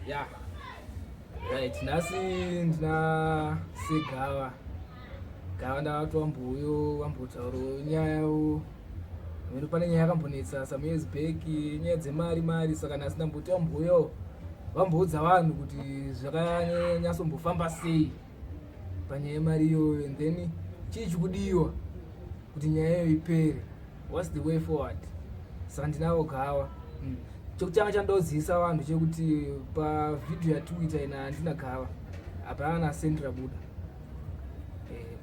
Yeah. Right, nasi ndina segava. Gava ndakatwa mbuyo wambotaura nyaya mino pane nyaya yakambonetsa some years back nyaya dzemari saka nasi ndamboti mbuyo vamboudza vanhu kuti zvakanyasombofamba sei panyaya yemari iyoyo and then chii chikudiwa kuti nyaya iyo ipere. What's the way forward? Saka ndinavo Gava. Chokutanga chandoziisa vanhu chekuti pavhidhiyo yatwitter ina handina Gava hapana sendi rabuda.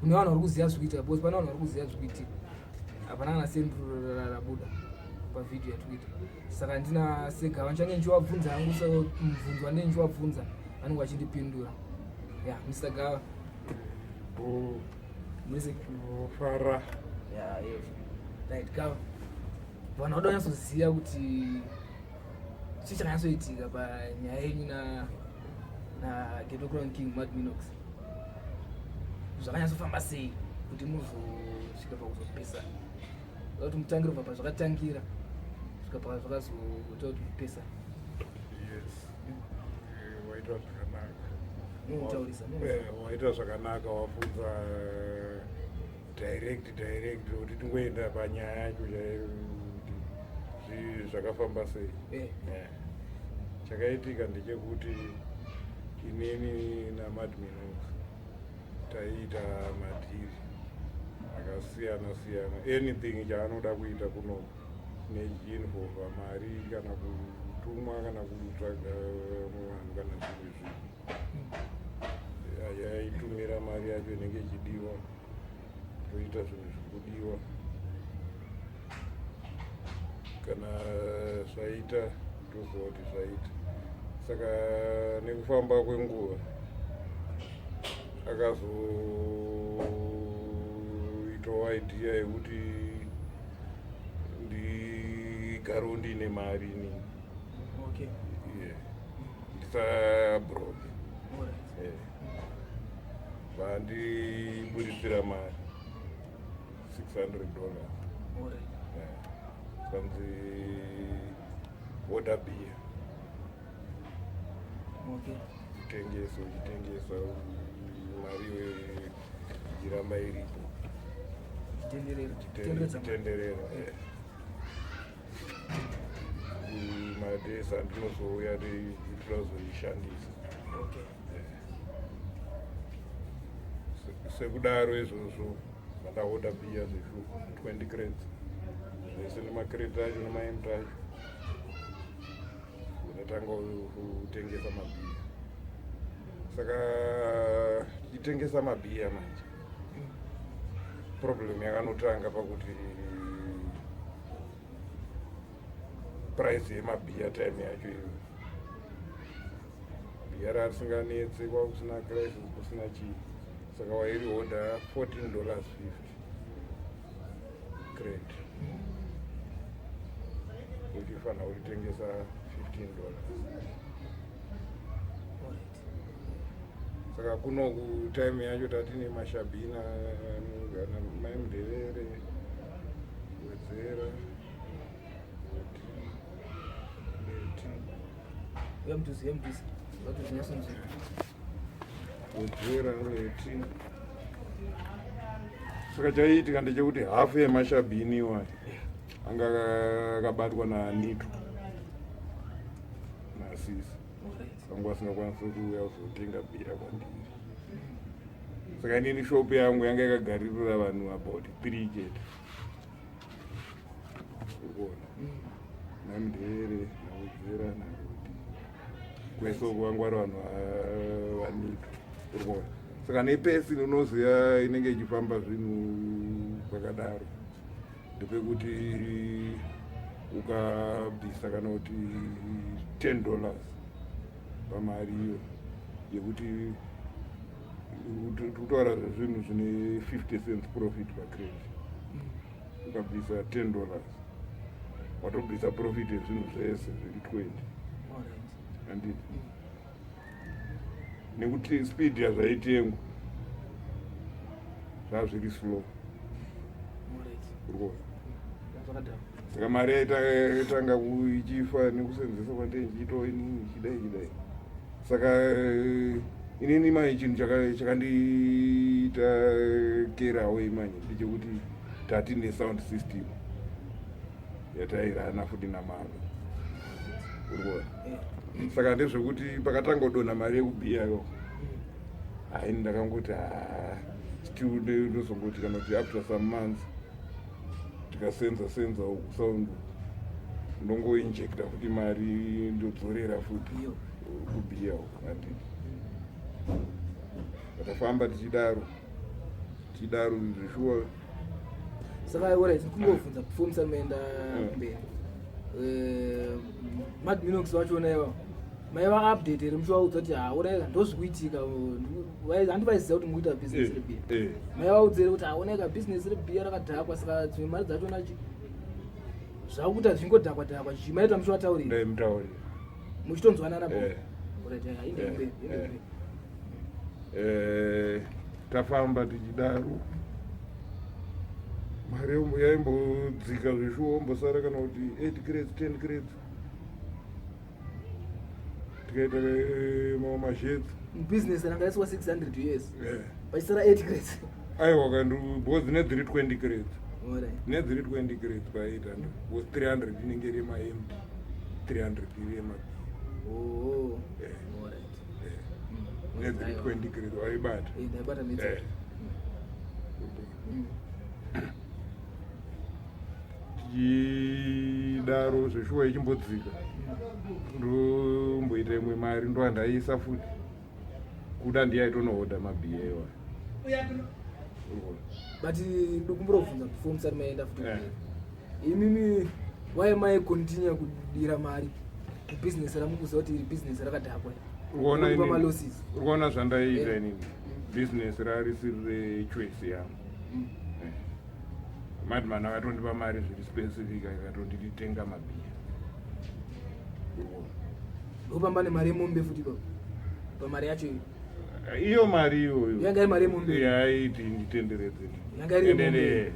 Kune vanhu vari kuziva zvikuitika because pane vanhu vari kuziva zvikuitika hapana kana sendi rabuda pavhidhiyo yatwitter. Saka ndina seGava ndichange ndichivabvunza hangu mubvunzo wandenge ndichivabvunza vanenge vachindipindura. Yeah, Mr. Gava. Fara. Yeah, yes. Right, Gava. Vanhu vanoda kunyasoziva kuti chii chakanyasoitika panyaya yenyu naGhetto Crown King Minox. Zvakanyatsofamba sei kuti muzosvika pakuzopesa kuti mutangire kubva pazvakatangira kusvika pazvakazoita kuti mupesa. Yes. Waita zvakanaka. Mutaurisa. Waita zvakanaka wabvunza direct kuti tingoenda panyaya yacho chaiyo kuti zvakafamba sei. Chakaitika ndechekuti inini naMinox taita madhiri akasiyana anything chaanoda kuita kuno neinvolva mari kana kutumwa kana kutsvaga vanhu kana zvimwe zvinhu yaitumira mari yacho inenge ichidiwa toita zvinhu zvirikudiwa kana zvaita toziva kuti zvaita. Saka nekufamba kwenguva akazoitawo idea yekuti ndigarewo ndiine mari inini. Okay. Ndisabroke. Vandibudisira mari $600. Kanzi order beer. Okay. Uchitengesa mari iramba iripo. Chitenderera. Madesa ndinozouya tinozoishandisa. Okay. Sekudaro izvozvo ndaorder beer zvishu 20 crates. Zvese nemakreti acho nemaemti acho. Ndatanga kutengesa mabhiya. Saka tichitengesa mabhiya manje. Problem yakanotanga pakuti price yemabhiya time yacho iyo. Bhiya rasinganetse kwakusina crisis kusina chii. Saka wairi order $14.50 crate. Uchifanira kutengesa $15. Saka kuno time yacho tatine mashabhina maimderere Wedzera Wedzera Reti. Saka chaiitika ndechekuti hafu yemashabhini iwayo anga akabatwa naNito nasisi vanga vasingakwanisi kuuya kuzotenga bhira kwandiri. Saka inini shopu yangu yanga yakagaririra vanhu about 3 chete ukuona naMndere naWedzera naRoddie kwese vanga vari vanhu vaNito ukuona. Saka nepesi unoziva inenge ichifamba zvinhu kwakadaro ndepekuti ukabvisa kana kuti $10 pamari iyo yekuti kutaura zvezvinhu zvine 50 cents profit pacrate. Ukabvisa $10 watobvisa profit yezvinhu zvese zviri 20. Handiti nekuti speed yazvaitengwa zvazviri slow. Saka mari yaitanga ichifa nekusenzesa kwandenge ichiitwa inini ichidai saka inini mai chinhu chakandiita kerawe manje ndechekuti tatine sound system yatairana futi namaro urikuona saka ndezvekuti pakatangodonha mari yekubiyayo haini ndakangoti still ndozongoti kana kuti after some months tikasenza sound ndongoinjecta futi mari ndodzorera futi kubiyawo ati patafamba tichidaro zvishuwa saka alright kungobvunza performance ameenda mberi mad Minox wachona iwa maiva update iri muchivaudza kuti haoneka ndozvikuitika handivaiziva kuti muita business rebia maivaudza kuti haoneka business rebia rakadhakwa saka dzimwe mari dzachona zvakuita zvingodhakwa chimaita muchivataurira muchitonzwanana tafamba tichidaro mari yaimbodzika zvishuwa ombosara kana kuti 8 crates 10 crates tikaita mashedzi business rangaiswa 600 US pachisara 8 crates aiwa kandu because nedziri 20 crates nedziri 20 crates pa800 was 300 inenge iri maempty 300 iri nedziri 20 crates waibata tichidaro zveshuwa ichimbodzika ndomboita imwe mari ndoandaiisa futi kuda ndiyaitonohodha mabhiyewa but ndokumbirobvunza performance ari maenda futi imimi wai maikontinua kudira mari kubusiness ramukuziva kuti iri business rakadhakwa urikuona zvandaiita inini business rarisiri choice yangu madman akatondipa mari zviri specific akatondititenga mabhiya ndopambane mari yemombe futi pamari yacho iyo mari iyoyo yanga iri mari yemombe yaiti nditenderedze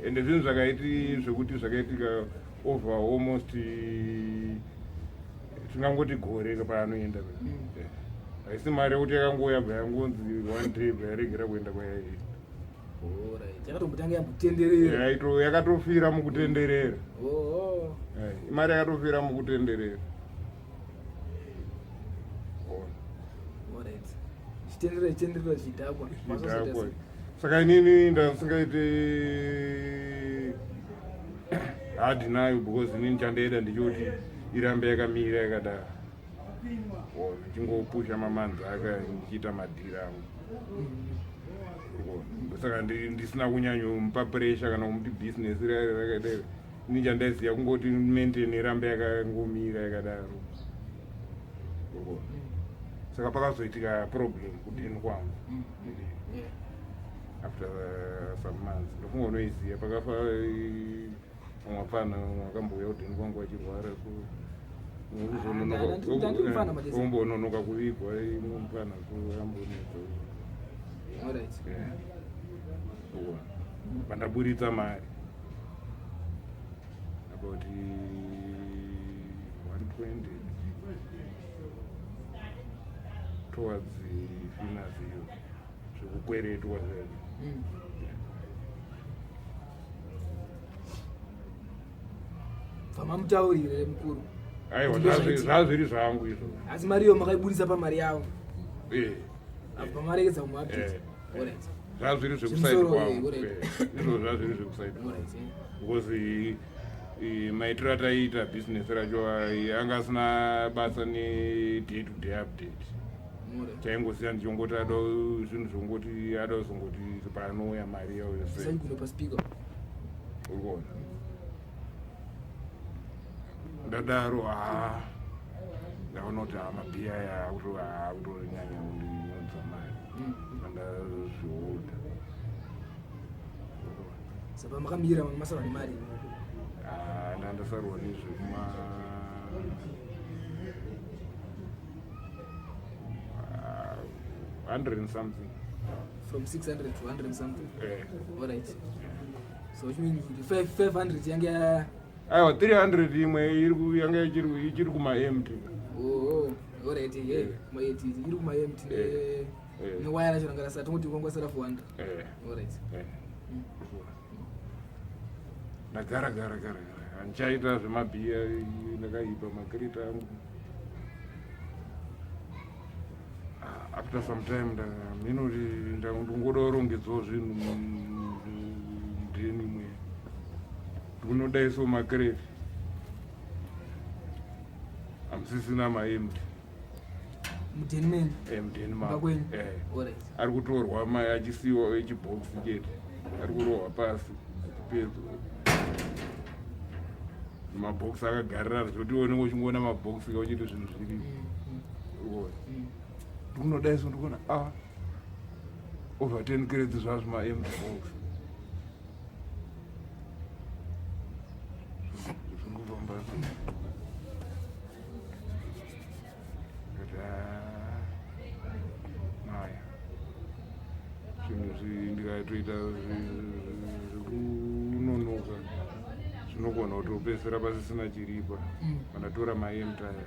ende zvinhu zvakaiti zvekuti zvakaitika over almost tingangoti gore paanoenda haisi mari yekuti yakangouya bvayangonzi one day bvayaregera kuenda kwayaita yakatombotanga yambotenderera yakatofira mukutenderera imari yakatofira mukutenderera chitenderera chidhakwa saka inini ndasingaite hadi nayo because inini chandaida ndichoti irambe yakamira yakadaro ndichingopusha mamanzi aka ndichiita madhiramu saka ndisina kunyanyomupa pressure kana kumuti business rakadaro ini chandaiziva kungoti maintain irambe yakangomira yakadaro saka pakazoitika problem kudini kwangu after some months ndofunga unoiziva pakafa mwapana wakambouya kudini kwangu achirwara ombononoka kuvigwa mupana kuambonesa pandaburitsa mari about 120 towards financial zvekukweretwa famamutaurire mukuru aiwa zvazviri zvangu izvo asi mari iyo makaiburisa pamari yavo pamarekedza kumapiti zvazviri zvekusaidi kwangu izvo zvazviri zvekusaidi because maitiro ataiita business racho anga asina basa neday to day update chaingosiya ndichongoti ada zvinhu zvongoti ada kuzongoti panouya mari yawo yose urikuona ndadaro ndaona kuti mabhiya akutonyanya kundionza mari andazvihodha saka makamira masarwa nemari ndandasarwa nezvekuma 100 and something from 600 to 100 and something alright so which means 500 yange aiwa 300 imwe yanga ichiri kumaempty Alright, yeah. Maiti iri kumaemti newaya racho ranga rasati kuti kwangwasara 400. Alright. Ndagara anchaita zvemabhiya ndakaipa makrita angu. After some time ndingoda kurongedzawo zvinhu mudheni mwe ndinodaiso makreti amusisina maemti mudheni meni mudheni makwenyu ari kutorwa mai achisiwa echibhokisi chete ari kurohwa pasi pedyo mabhokisi akagarira zvoti onenge uchingoona mabhokisi kauchiti zvinhu zviri ndinodaiso ndikuona over 10 crates zvazvo maemti box zvingofamba zvinhu ndikatoita zvekunonoka zvinogona kutopedzera pasisina chiripa pandatora maemti aya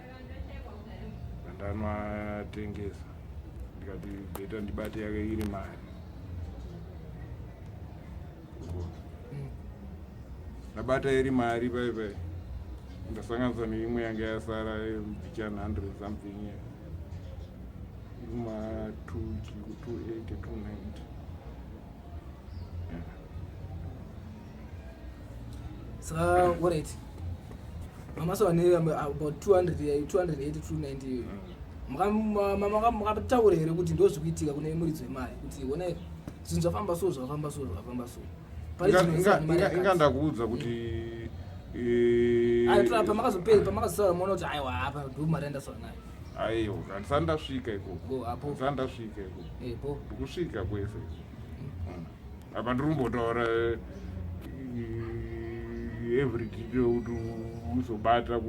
andanatengesa ndikati beta ndibate yake iri mari ndabata iri mari paipai ndasanganisa neimwe yange yasara bicha 100 something kuma 280 290 saka alright mamasawa about 280 290 makataura here kuti ndozvikuitika kune muridzo wemari kuti onai zvinhu zvafamba so ingandakuudza kuti pamakazosara maona kuti aiwa apa ndomari andasawa nayo aiwa handisati ndasvika ikoko ndikusvika kwese apa ndirimbotaura every detail kuti uzobata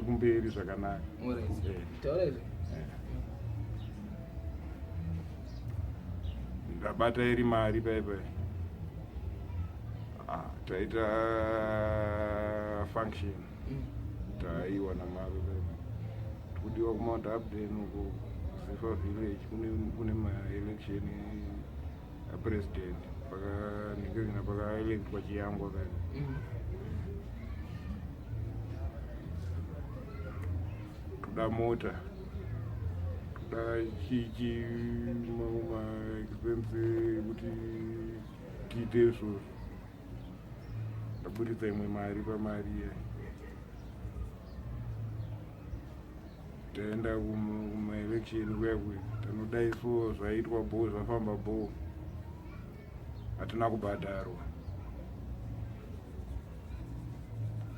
kumberi zvakanaka ndabata iri mari paipai taita function taiwana mari paipai tikudiwa kumount upden uko Zifa village kune maelection apresident pakaningirina pakaelektwa chiyangwa kani toda mota toda chichi maexpense kuti tiite izvozvo ndaburitsa imwe mari pamari iya taenda kumaelection kwekwe tanodai so zvaitwa bho zvafamba bho hatina kubhadharwa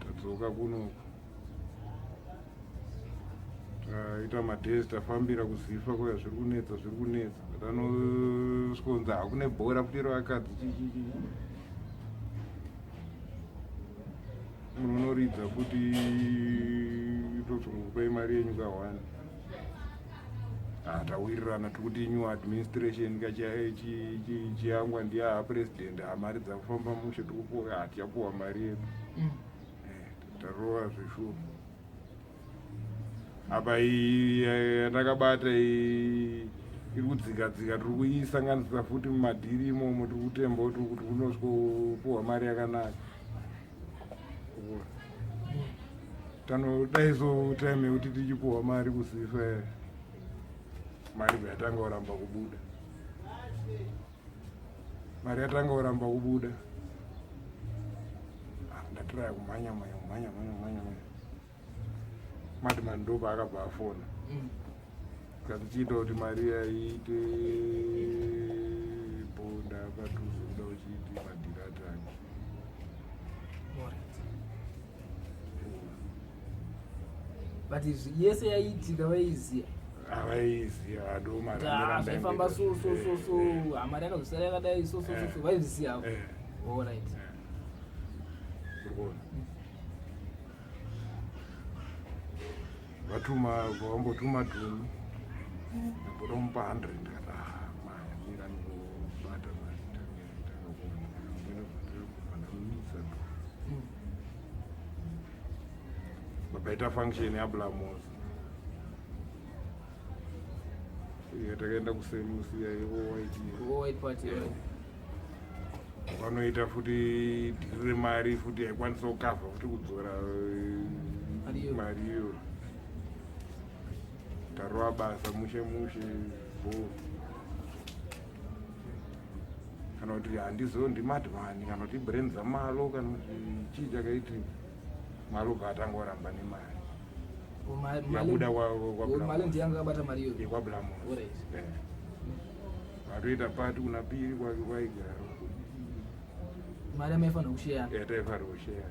tadzoka kunoku taita madhezi tafambira kuzifa kuya zviri kunetsa tanoskonza hakune bhora kuti ravakadzi chichichi munonoridza kuti totsongokupai mari yenyu ka1 tawirirana tikuti new administration chiyangwa ndiya president hamari dzakufamba mushe tikupuwa hatichapuwa mari yedu tarova zveshuma apa yatakabata iri kudzikadzika tiri kuisanganisa futi mumadhiri imomo tiri kutemba kuti kunosvikopuwa mari yakanaka tanodaiso time yekuti tichipuwa mari kuzifa mari yatanga kuramba kubuda ndatiraya kumhanya madman ndopa akabva afona katichiita kuti mari yaite bonda padhuze kuda uchiti madhiri atange but yese yaiitika vaiziya havaiziya zvaifamba so hamari yakazosara yakadai so vaizviziya alright vatuma vambotuma tumi ndambotomupa 100 ndikati mira ndingobata vandamumisa babaita function yablamosi takaenda kuselusi white party vanoita futi tirire mari futi haikwanisa kukavha futi kudzora mariyo tarova basa mushe kana kuti handizondi madhvani kana kuti brand dzamalo kana kuti chii chakaiti malo kaatangoramba nemari yabuda mali ndiyanga kabata mariyo yekwabulamo vatoita pati kuna piri kwake kwaigara mari amaifanira kusheya taifanira kusheya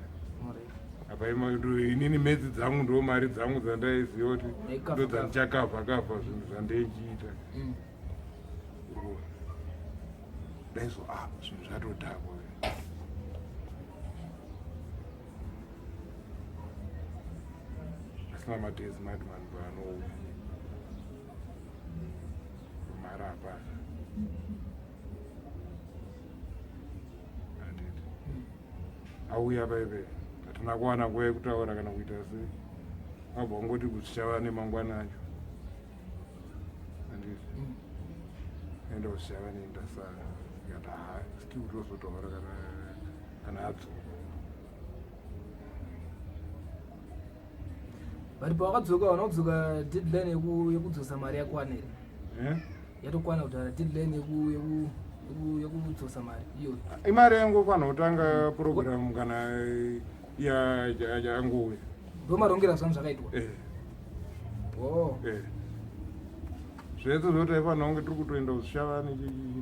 apa inini medzi dzangu ndo mari dzangu dzandaiziva kuti ndo dzandichakavha zvinhu zvandaichiita daizo zvinhu zvatodhakwa asina matezi madman paano mari apasa auya paipe hatina kuwana nguva yekutaura kana kuita sei abva ungoti kuzichava nemangwana acho anditi enda kuzichava neindasara ikati still tozotaura kana adzoka but pawakadzoka wana kudzoka deadline yekudzosa mari yakwana here yatokwana kutaura deadline yekudzosa mari iyo imari yangokwana kutanga program kana yanguwe ndomarongera zvanhu zvakaitwa zvese zvoti aifanira kunge tiri kutoenda kuzishava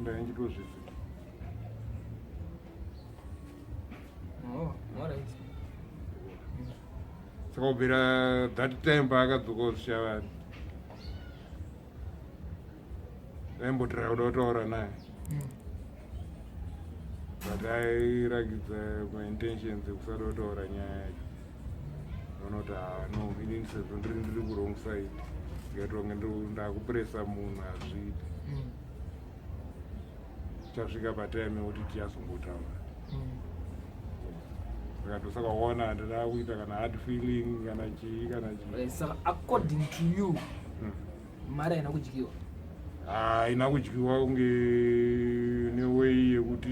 ndainchitozvisi saka kubvira that time paakadzoka kuzishavani aimbotira kuda kutaura naye but airakidza maintentions ekusada kutaura nyaya yacho vanoti no inini sezvo ndiri kurong side ndikatonge ndakupuresa munhu hazviiti chasvika patime yekuti tiyazongotaura saka ndosakaona handina kuita kana hard feeling kana chii kana chii saka according to you mari haina kudyiwa haina kudyiwa kunge newei yekuti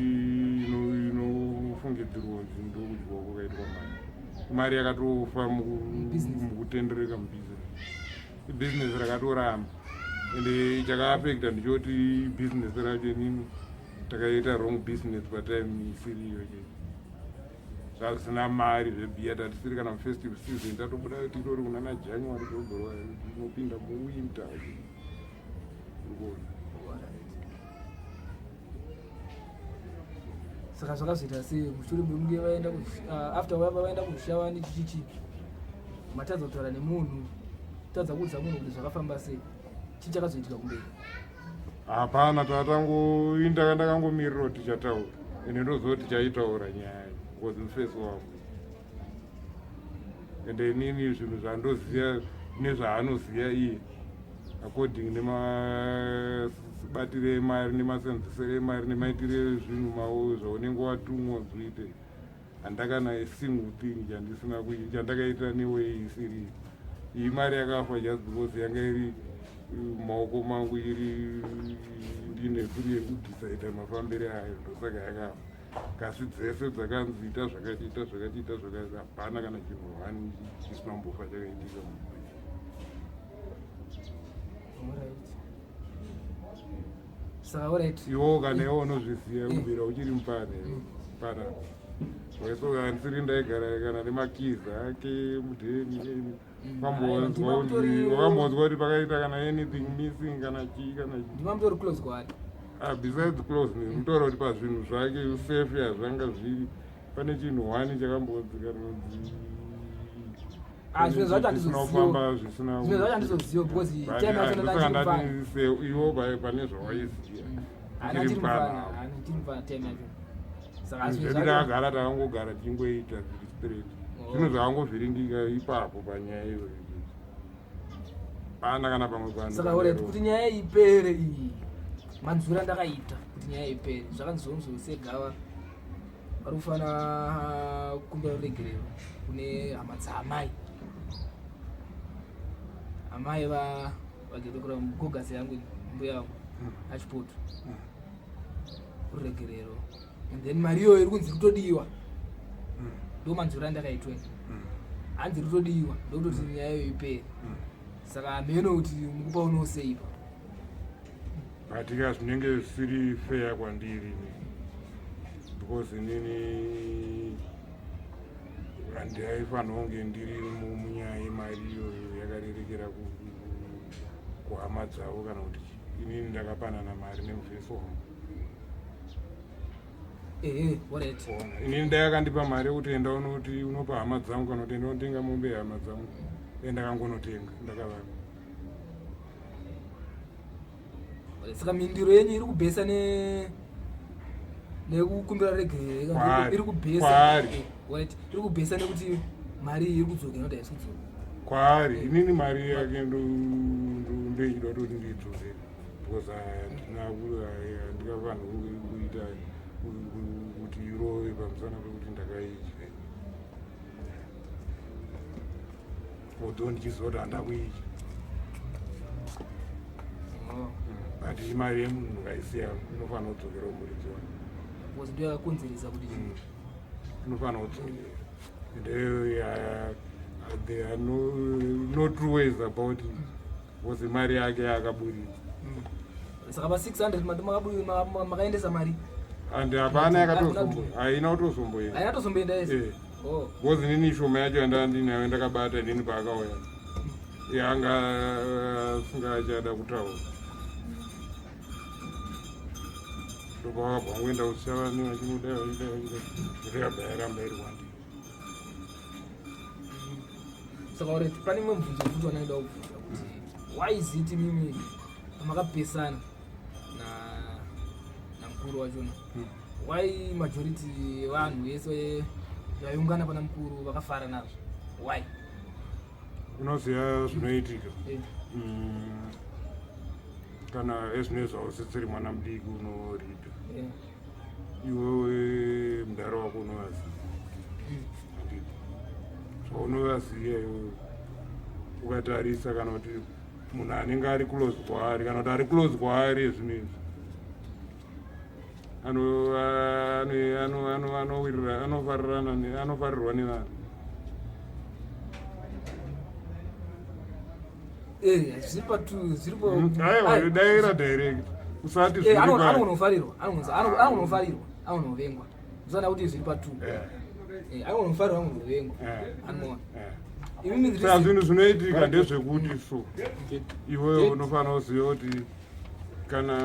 inofungidzirwa kuti ndokudyiwa kwakaitwa mari yakatofa mukutendereka mubusiness rakatoramba ende chakaafecta ndichoti business racho nini takaita wrong business patime isiriyo che zvazvisina mari zvebhiya tatisiri kana mufestive season tatobuda titori kuna najanuary february inopinda muwinter saka zvakazoita sei mushure mekunge vaenda after vaenda kuzvishavani chichichi matadza kutaura nemunhu tadza kuudza munhu kuti zvakafamba sei chii chakazoitika kumberi hapana tatangoinda ndakangomirira kuti tichataura ende ndozoti tichaitaura nyaya because mufesi wangu ende inini zvinhu zvandoziva nezvaanoziva iye according nemabatire emari nemasenzesere emari nemaitire zvinhu mawo zvaunenge watumwa zviite handakana single thing chandakaita newei isiri iyi mari yakafa just because yanga iri maoko mangu iri ndine furi yekudhisaida mafambiro ayo ndosaka yakafa kasi dzese dzakanzi ita zvakatiita hapana kana chinhu hani chisina mbofa chakaitika iwo kana iwo unozviziva kubvira uchiri mupane pana waisoka ndisiri ndaigara kana nemakiza ake mudheni wakambonzwa kuti pakaita kana anything missing kana chii kana ndimamtori close kwari besides close mutaura kuti pazvinhu zvake safe yazvanga zviri pane chinhu wani chakambonzika zvimwe zvacho handizofamba zvisina handizoziva because iwo pane zvawaiziva ndakagara takangogara tichingoita zviri straight zvinhu zvakangozviringika ipapo panyaya iyo pana kana pamwe panhu kuti nyaya ipere iyi manzura ndakaita kuti nyaya ipere zvakanzonzosegava vari kufanira kumbira ruregerero kune hama dzaamai amai vakitokura mugogasi yangu mbuya wangu raChipoto kuregerero and then mari iyoyo iri kunzi kutodiwa ndo manzuro andakaitwe hanzi rutodiwa ndokutoti nyaya iyoyo ipere saka hameno kuti mukupa unoseiva katika zvinenge zvisiri fair kwandiri because inini handaifanira kunge ndiri munyaya yemari iyoyo yakarerekera kuhama dzavo kana kuti inini ndakapanana mari nemuvhesi wangu. Alright. Inini ndayakandipa mari yekuti enda unoti unopa hama dzangu kana kuti enda unotenga mombe yehama dzangu endakangonotenga ndakavaka. Saka mindiro yenyu iri kubhesa nekukumbira regerere iri kubhesa iri kubhesa nekuti mari iri kudzoka inoti haisi kudzoka kwaari inini mari yake ndoichida kuti ndiidzosere because handikafanira kuita kuti irove pamusana pekuti ndakaidya although ndichizoti handakuidya but imari yemunhu kaisiya inofanira kudzokera umuridzi wake because ndo yakakonzeresa kuti inofanira kudzokera and there are no true ways about it because imari yake yakaburidza saka pa600 makaendesa mari and hapana haina kutozomboenda haina tozomboenda yese because inini shoma yacho yandandinayo ndakabata inini paakauya yanga singachada kutaura ndopakabva ngoenda kuchavani vachinodairamba iri wandi saka ureti pane imwe mubvunzo wekuti wanaida kubvunza kuti why is it mimi makapesana namukuru wachona why majority vanhu vese vaiungana pana mukuru vakafara nazvo why unoziva zvinoitika kana ezvinoi zvausitsiri mwana mudiki unorida iwewe mudare wako unovaziva zvaunovaziva iwewe ukatarisa kana kuti munhu anenge ari close kwaari kana kuti ari close kwaari ezvinezvi anofarirwa nevanhu aiwa daira direct usati anonofarirwa anonovengwa usana kuti zviri pa2 anonofarirwa anonovengwa anoona saka zvinhu zvinoitika ndezvekuti so iwewe unofanira kuziva kuti kana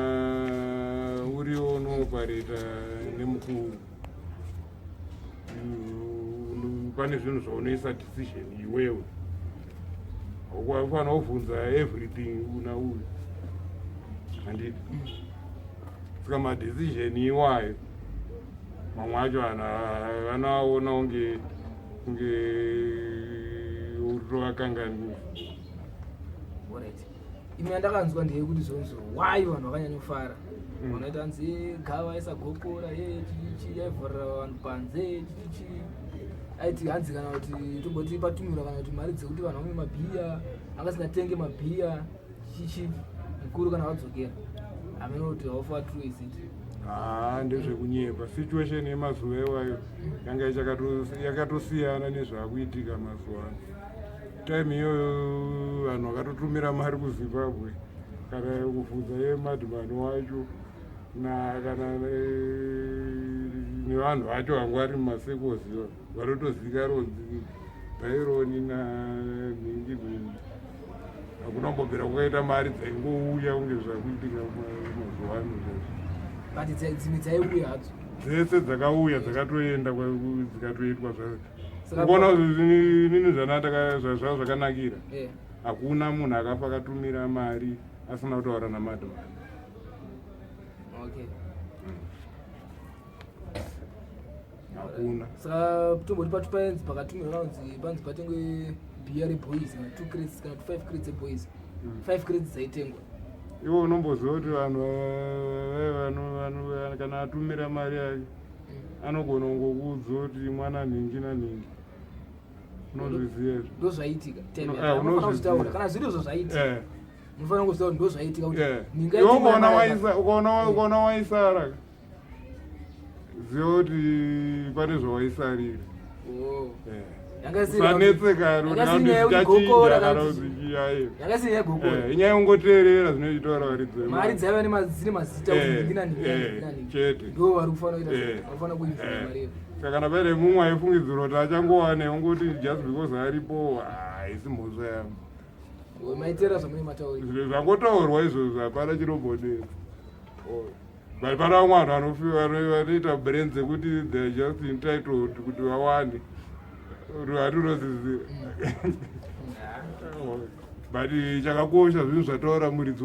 uriwo unoopareta nemukuru pane zvinhu zvaunoisa decision iwewe ufanira kubvunza everything una uyu handiti saka madecision iwayo mamwe acho anaona unge utovakanganisa imwe yandakanzwa ndeyekuti zvonzo why vanhu vakanyanyofara vanoita hanzi Gava isagokora chichi yaivhurira vanhu panze chichi aiti hanzi kana kuti tomboti patumira kana kuti mari dzekuti vanhu vamwe mabhiya angasingatenge mabhiya chichi mukuru kana vadzokera amenoti haufa true isiti ndezvekunyepa situation yemazuva iwayo yanga yakatosiyana nezvakuitika mazuva ano time iyoyo vanhu vakatotumira mari kuZimbabwe kana kubvunza yemadhimani wacho kana nevanhu vacho vanga vari mumasekozi varotozika ronzi bhaironi nanhingi hakuna kumbobvira kukaita mari dzaingouya kunge zvakuitika mazuva ano but dzimwe dzaiuya hadzo dzese dzakauya dzakatoenda dzikatoitwa kuona nini zvazva zvakanakira hakuna munhu akafa akatumira mari asina kutaura namadhimani hakuna saka tomboti patu paenzi pakatumirwa kunzi panzi patengwe bhiya reboys 2 crates kana 5 crates eboys 5 crates dzaitengwa iwo unomboziva kuti vanhu kana atumira mari yake anogona kungokuudza kuti mwana nhingi nanhingi unozviziva ndozvaitika kana zviri izvo zvaitika mufanira kuziva kuti ndozvaitika kuti ukaona waisara ziva kuti pane zvawaisarira usanetseka inyaya yongoteerera zvinoitaura varidzi mari dzaiva dzine mazita chete ndo vari kufanira kuifira mari kana paine mumwe aifungidzira kuti achangowana ongoti just because aripo haisi mhosva yangu maitera zvamune matauri zvangotaurwa izvozvo hapana chirobodera but pana vamwe vanhu vanoita brain dzekuti theyare just entitled kuti vawane hatinozizira but chakakosha zvinhu zvataura muridzi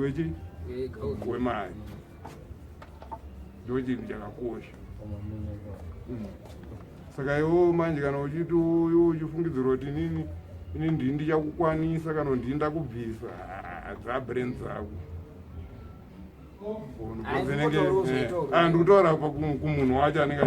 wemari ndo chinhu chakakosha saka iwo manje kana uchiti uchifungidzira kuti inini ndini ndichakukwanisa kana ndini ndakubvisa dzabrain dzako ndikutaura kumunhu wacho anenge